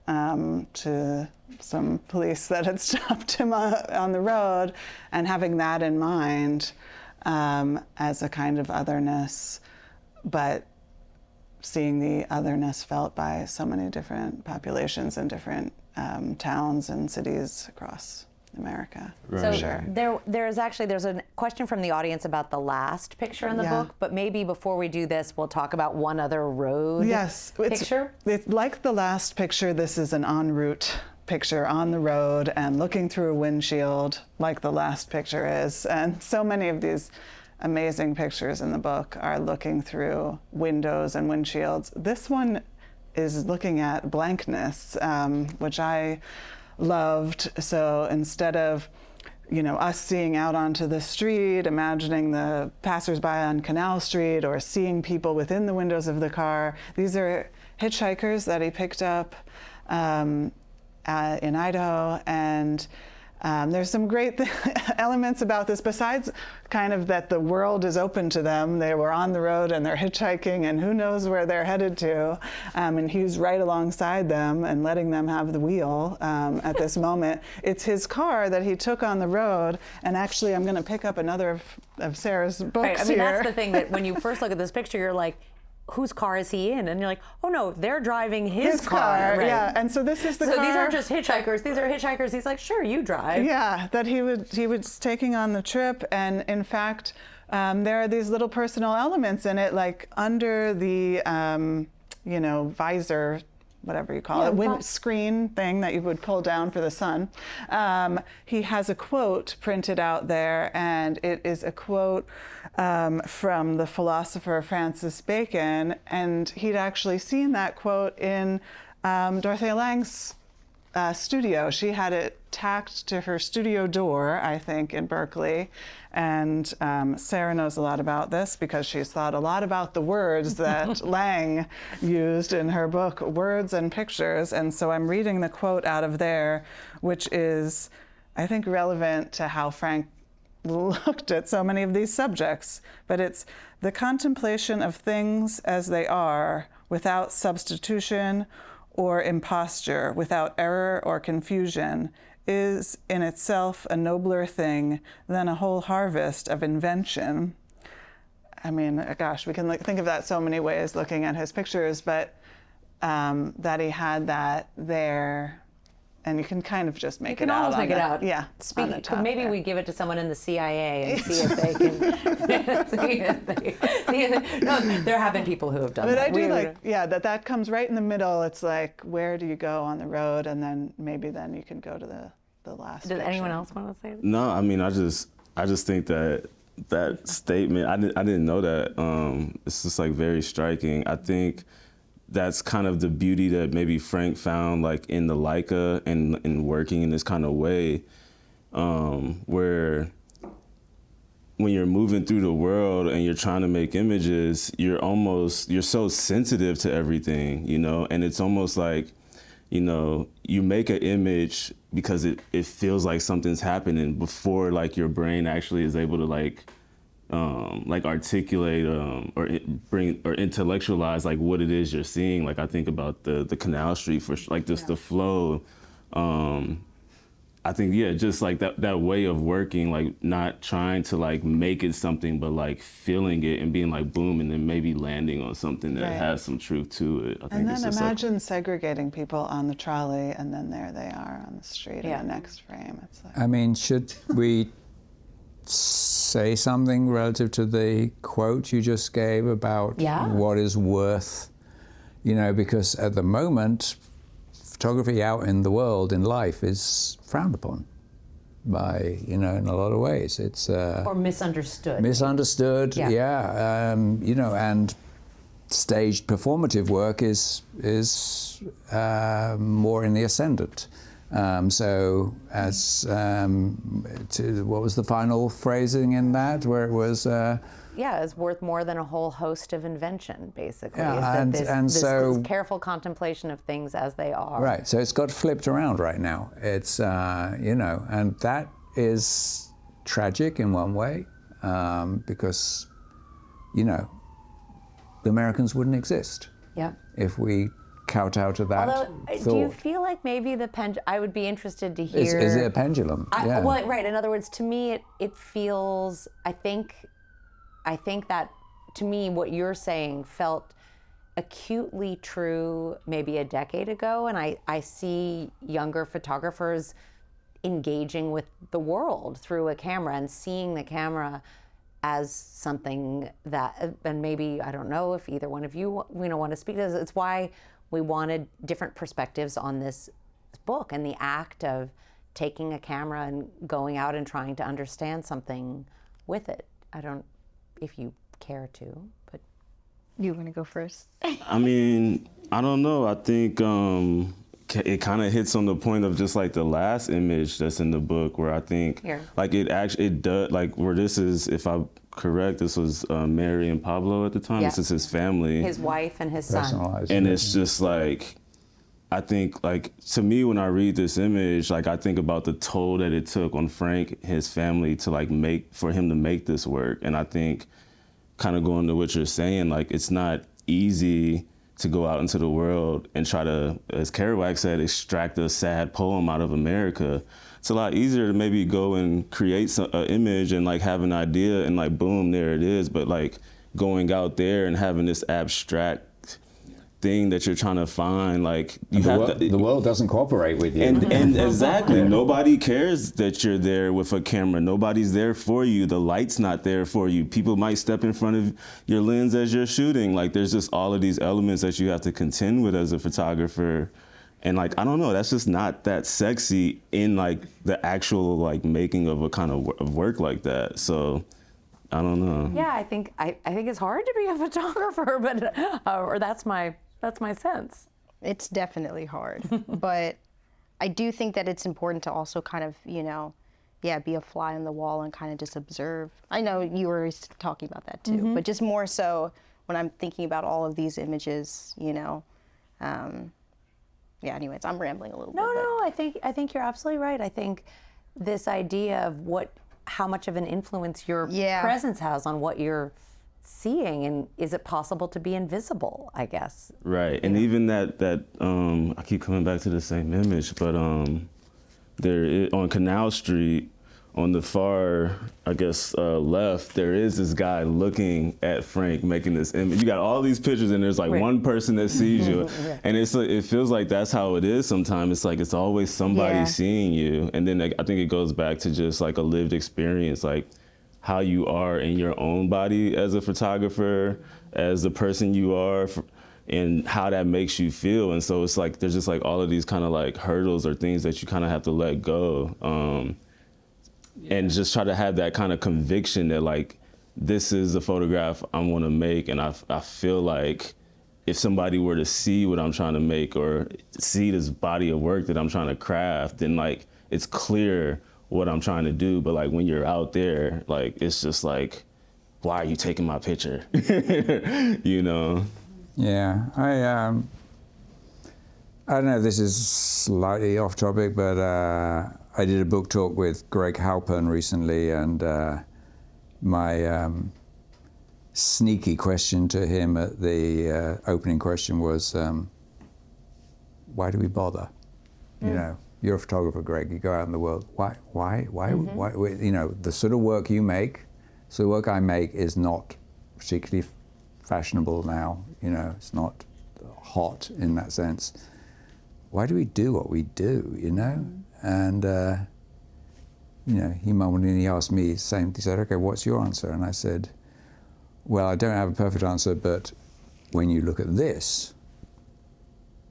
to some police that had stopped him on the road, and having that in mind as a kind of otherness, but seeing the otherness felt by so many different populations and different towns and cities across America. So there's a question from the audience about the last picture in the book, but maybe before we do this, we'll talk about one other road picture. It's like the last picture, this is an en route picture on the road and looking through a windshield like the last picture is. And so many of these amazing pictures in the book are looking through windows and windshields. This one is looking at blankness, which I loved. So instead of, you know, us seeing out onto the street, imagining the passersby on Canal Street or seeing people within the windows of the car, these are hitchhikers that he picked up in Idaho. And there's some great elements about this, besides kind of that the world is open to them. They were on the road and they're hitchhiking and who knows where they're headed to. And he's right alongside them and letting them have the wheel at this moment. It's his car that he took on the road. And actually, I'm going to pick up another of Sarah's books Right. I mean, here. that's the thing, that when you first look at this picture, you're like, whose car is he in? And you're like, oh no, they're driving his car. Right. Yeah, and so this is the car. So these aren't just hitchhikers, these are hitchhikers. He's like, sure, you drive. Yeah, that he was taking on the trip, and in fact, there are these little personal elements in it, like under the, you know, visor, whatever you call it, windscreen thing that you would pull down for the sun. He has a quote printed out there, and it is a quote from the philosopher Francis Bacon, and he'd actually seen that quote in Dorothea Lange's studio. She had it tacked to her studio door, I think, in Berkeley. And Sarah knows a lot about this because she's thought a lot about the words that Lange used in her book, Words and Pictures. And so I'm reading the quote out of there, which is, I think, relevant to how Frank looked at so many of these subjects. But it's the contemplation of things as they are, without substitution or imposture, without error or confusion, is in itself a nobler thing than a whole harvest of invention. I mean, gosh, we can think of that so many ways looking at his pictures, but that he had that there, and you can kind of just make it out. You can almost make it out. Yeah. Speaking, maybe we give it to someone in the CIA and see if they can. No, there have been people who have done but that. I do that comes right in the middle. It's like, where do you go on the road? And then maybe then you can go to the last Does picture. anyone else want to say that? No, I mean, I just think that statement, I didn't know that. It's just like very striking. I think that's kind of the beauty that maybe Frank found like in the Leica and in working in this kind of way, where when you're moving through the world and you're trying to make images, you're so sensitive to everything, you know, and it's almost like, you know, you make an image because it feels like something's happening before like your brain actually is able to like articulate or bring or intellectualize like what it is you're seeing. Like I think about the Canal Street for like just the flow, I think, yeah, just like that way of working, like not trying to like make it something, but like feeling it and being like boom, and then maybe landing on something that Right. has some truth to it. I think And it's then just imagine segregating people on the trolley, and then there they are on the street Yeah. in the next frame. It's like, I mean, should we say something relative to the quote you just gave about Yeah. what is worth, you know, because at the moment, photography out in the world, in life, is frowned upon by, you know, in a lot of ways. It's Or misunderstood. misunderstood, Yeah. you know, and staged performative work is more in the ascendant. So as to, what was the final phrasing in that, where it was Yeah, it's worth more than a whole host of invention, basically. Yeah, is that and- this, and this, so- this careful contemplation of things as they are. right, so it's got flipped around right now. It's you know, and that is tragic in one way, because, you know, the Americans wouldn't exist Yep. if we kowtow to that Although, thought. do you feel like maybe the I would be interested to hear. Is it a pendulum? Yeah. Well, right. In other words, to me, it feels. I think that, to me, what you're saying felt acutely true maybe a decade ago, and I see younger photographers engaging with the world through a camera and seeing the camera as something that, and maybe, I don't know if either one of you want to speak to this. It's why we wanted different perspectives on this book and the act of taking a camera and going out and trying to understand something with it. I don't, if you care to, but. You want to go first? I mean, I don't know. I think it kind of hits on the point of just like the last image that's in the book, where I think Here. like it does, like where this is, if I'm correct, this was Mary and Pablo at the time. Yeah. This is his family. His wife and his son. Personalized. And it's just like, I think, like, to me, when I read this image, like, I think about the toll that it took on Frank, his family, to like for him to make this work. And I think, kind of going to what you're saying, like, it's not easy to go out into the world and try to, as Kerouac said, extract a sad poem out of America. It's a lot easier to maybe go and create an image and like have an idea and like, boom, there it is. But like going out there and having this abstract thing that you're trying to find, like you the world doesn't cooperate with you. and exactly, nobody cares that you're there with a camera. Nobody's there for you. The light's not there for you. People might step in front of your lens as you're shooting. Like there's just all of these elements that you have to contend with as a photographer. And like, I don't know, that's just not that sexy in like the actual like making of a kind of work like that. So I don't know. Yeah, I think it's hard to be a photographer, but or that's my sense. It's definitely hard, but I do think that it's important to also kind of, you know, be a fly on the wall and kind of just observe. I know you were talking about that too, but just more so when I'm thinking about all of these images, you know. Anyways, I'm rambling a little bit. No, I think you're absolutely right. I think this idea of how much of an influence your presence has on what you're seeing, and is it possible to be invisible, I guess. Right, and even that I keep coming back to the same image, but there is, on Canal Street, on the far, I guess, left, there is this guy looking at Frank making this image. You got all these pictures and there's like one person that sees you. And it feels like that's how it is sometimes. It's like it's always somebody seeing you. And then I think it goes back to just like a lived experience, like how you are in your own body as a photographer, as the person you are, and how that makes you feel. And so it's like there's just like all of these kind of like hurdles or things that you kind of have to let go. And just try to have that kind of conviction that like, this is a photograph I want to make. And I feel like if somebody were to see what I'm trying to make or see this body of work that I'm trying to craft, then like, it's clear what I'm trying to do. But like when you're out there, like, it's just like, why are you taking my picture? You know? Yeah, I don't know if this is slightly off topic, but I did a book talk with Greg Halpern recently, and my sneaky question to him at the opening question was, why do we bother? You know, you're a photographer, Greg, you go out in the world, why, you know, the sort of work you make, so the work I make is not particularly fashionable now, you know, it's not hot in that sense. Why do we do what we do, you know? And, you know, he mumbled and he asked me the same, he said, okay, what's your answer? And I said, well, I don't have a perfect answer, but when you look at this,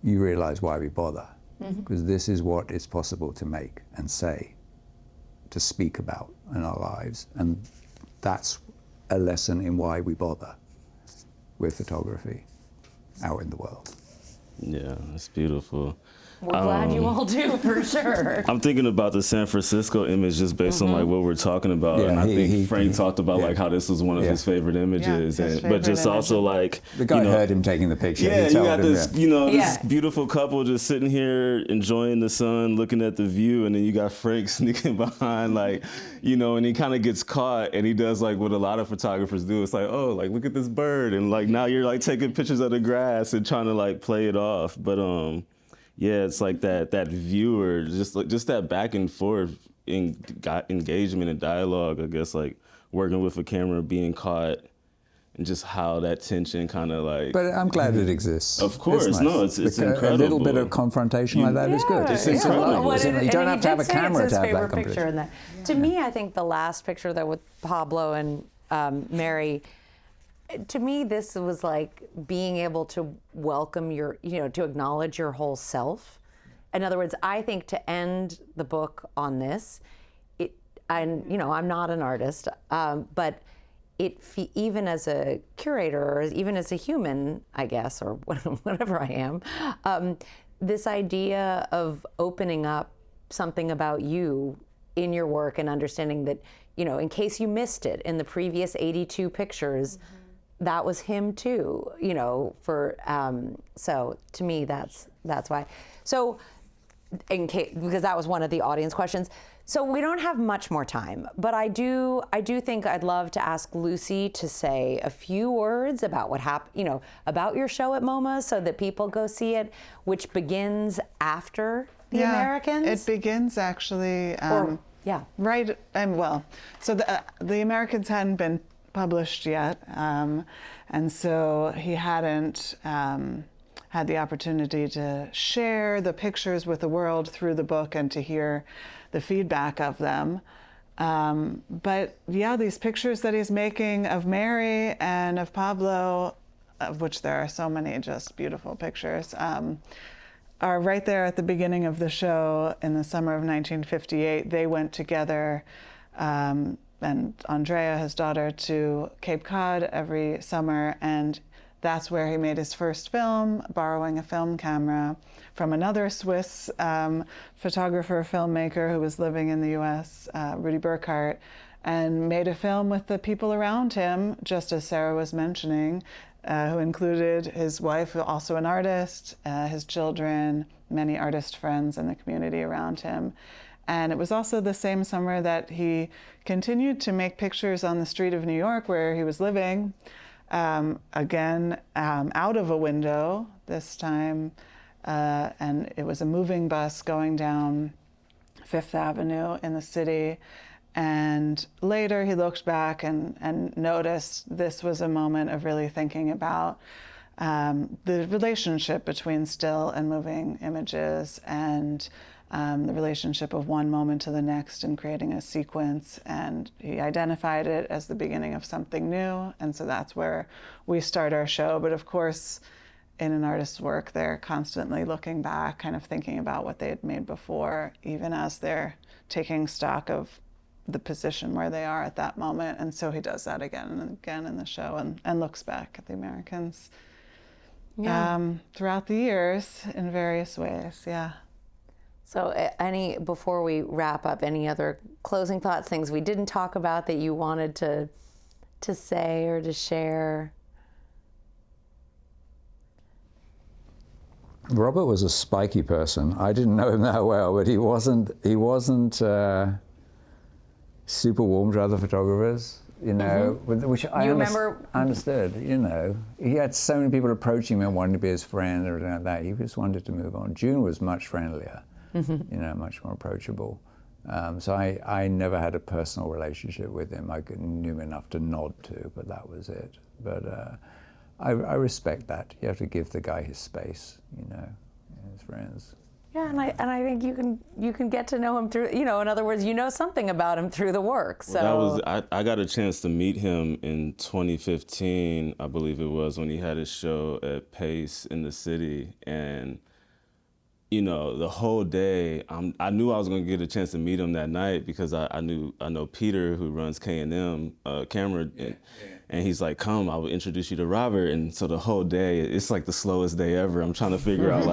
you realize why we bother. Because this is what is possible to make and say, to speak about in our lives. And that's a lesson in why we bother with photography out in the world. Yeah, that's beautiful. We're glad you all do, for sure. I'm thinking about the San Francisco image just based on like what we're talking about. Yeah, and I think Frank he talked about like how this was one of his favorite images. But just also like, the guy heard him taking the picture. Yeah, he you got him, this, you know, this beautiful couple just sitting here enjoying the sun, looking at the view, and then you got Frank sneaking behind, like, you know, and he kind of gets caught, and he does like what a lot of photographers do. It's like, oh, like look at this bird, and like now you're like taking pictures of the grass and trying to like play it off. But yeah, it's like that viewer, just that back and forth engagement and dialogue, I guess, like working with a camera, being caught, and just how that tension kind of like... But I'm glad it exists. Of course, it's nice. No, it's incredible. A little bit of confrontation like that is good. It's incredible. You don't have to have a camera to have that conversation. Yeah. To me, I think the last picture that with Pablo and Mary, to me, this was like being able to welcome your, you know, to acknowledge your whole self. In other words, I think to end the book on this, and you know, I'm not an artist, but even as a curator, or even as a human, I guess, or whatever I am, this idea of opening up something about you in your work and understanding that, you know, in case you missed it in the previous 82 pictures, that was him too, you know, so to me, that's why. So, because that was one of the audience questions. So we don't have much more time, but I do think I'd love to ask Lucy to say a few words about what happened, you know, about your show at MoMA, so that people go see it, which begins after the Americans. It begins actually, right, well, so the Americans hadn't been published yet, and so he hadn't had the opportunity to share the pictures with the world through the book and to hear the feedback of them. But yeah, these pictures that he's making of Mary and of Pablo, of which there are so many just beautiful pictures, are right there at the beginning of the show in the summer of 1958. They went together, and Andrea, his daughter, to Cape Cod every summer, and that's where he made his first film, borrowing a film camera from another Swiss photographer, filmmaker who was living in the US, Rudy Burkhardt, and made a film with the people around him, just as Sarah was mentioning, who included his wife, who also an artist, his children, many artist friends in the community around him. And it was also the same summer that he continued to make pictures on the street of New York where he was living, again, out of a window this time. And it was a moving bus going down Fifth Avenue in the city. And later he looked back and noticed this was a moment of really thinking about the relationship between still and moving images, and the relationship of one moment to the next and creating a sequence. And he identified it as the beginning of something new. And so that's where we start our show. But of course, in an artist's work, they're constantly looking back, kind of thinking about what they had made before, even as they're taking stock of the position where they are at that moment. And so he does that again and again in the show, and looks back at the Americans throughout the years in various ways, So before we wrap up, any other closing thoughts, things we didn't talk about that you wanted to say or to share? Robert was a spiky person. I didn't know him that well, but he wasn't super warm to other photographers, you know, which I understood, you know. He had so many people approaching him and wanting to be his friend or anything like that. He just wanted to move on. June was much friendlier. much more approachable. So I never had a personal relationship with him. I knew him enough to nod to, but that was it. But I respect that. You have to give the guy his space, his friends. Yeah, and I think you can get to know him through, in other words, something about him through the work. So Well, I got a chance to meet him in 2015, I believe it was, when he had his show at Pace in the city. And the whole day, I knew I was going to get a chance to meet him that night because I know Peter, who runs K&M camera, and he's like, come, I will introduce you to Robert. And so the whole day, it's like the slowest day ever. I'm trying to figure out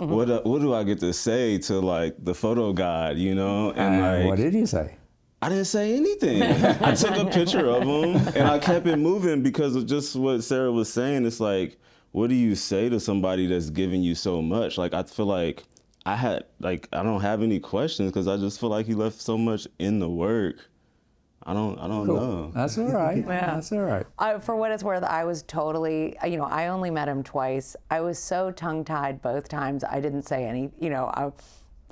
what do I get to say to the photo god, And what did you say? I didn't say anything. I took a picture of him and I kept it moving because of just what Sarah was saying. It's like, what do you say to somebody that's giving you so much? I feel like I don't have any questions because I just feel like he left so much in the work. I don't know. That's all right. Yeah. That's all right. For what it's worth, I was totally, I only met him twice. I was so tongue-tied both times. I didn't say any, I'm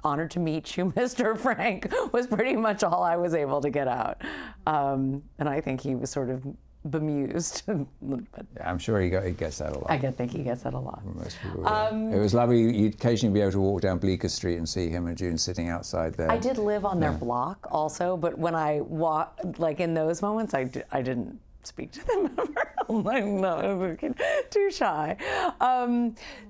honored to meet you, Mr. Frank, was pretty much all I was able to get out. And I think he was sort of bemused. But yeah, I'm sure he gets that a lot. I think he gets that a lot. Most people it was lovely. You'd occasionally be able to walk down Bleecker Street and see him and June sitting outside there. I did live on their block also, but when I walked, in those moments, I didn't speak to them ever. I'm like, no, too shy.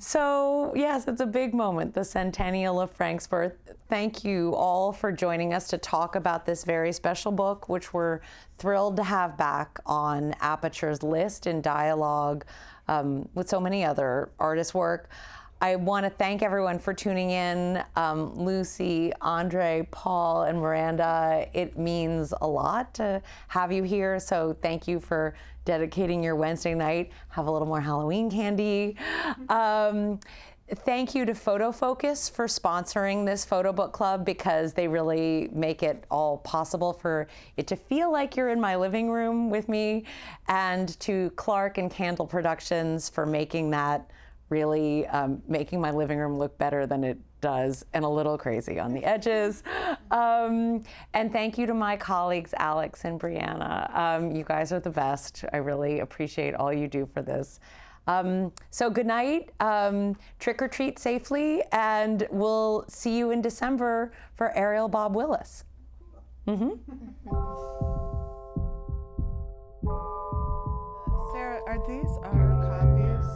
So yes, it's a big moment, the centennial of Frank's birth. Thank you all for joining us to talk about this very special book, which we're thrilled to have back on Aperture's list in dialogue with so many other artists' work. I want to thank everyone for tuning in. Lucy, Andre, Paul, and Miranda, it means a lot to have you here, so thank you for dedicating your Wednesday night. Have a little more Halloween candy. Thank you to FotoFocus for sponsoring this photo book club because they really make it all possible for it to feel like you're in my living room with me, and to Clark and Candle Productions for making that really making my living room look better than it does and a little crazy on the edges. And thank you to my colleagues, Alex and Brianna. You guys are the best. I really appreciate all you do for this. So good night, trick or treat safely, and we'll see you in December for Ariel Bob Willis. Sarah, are these our copies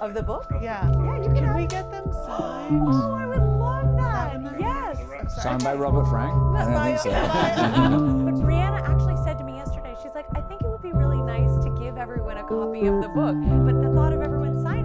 Of the book? Yeah. Yeah, you Can we get them signed? Oh, I would love that. Yes. Signed by Robert Frank? I don't think so. But Brianna actually said to me yesterday, she's like, I think it would be really nice to give everyone a copy of the book, but the thought of everyone signing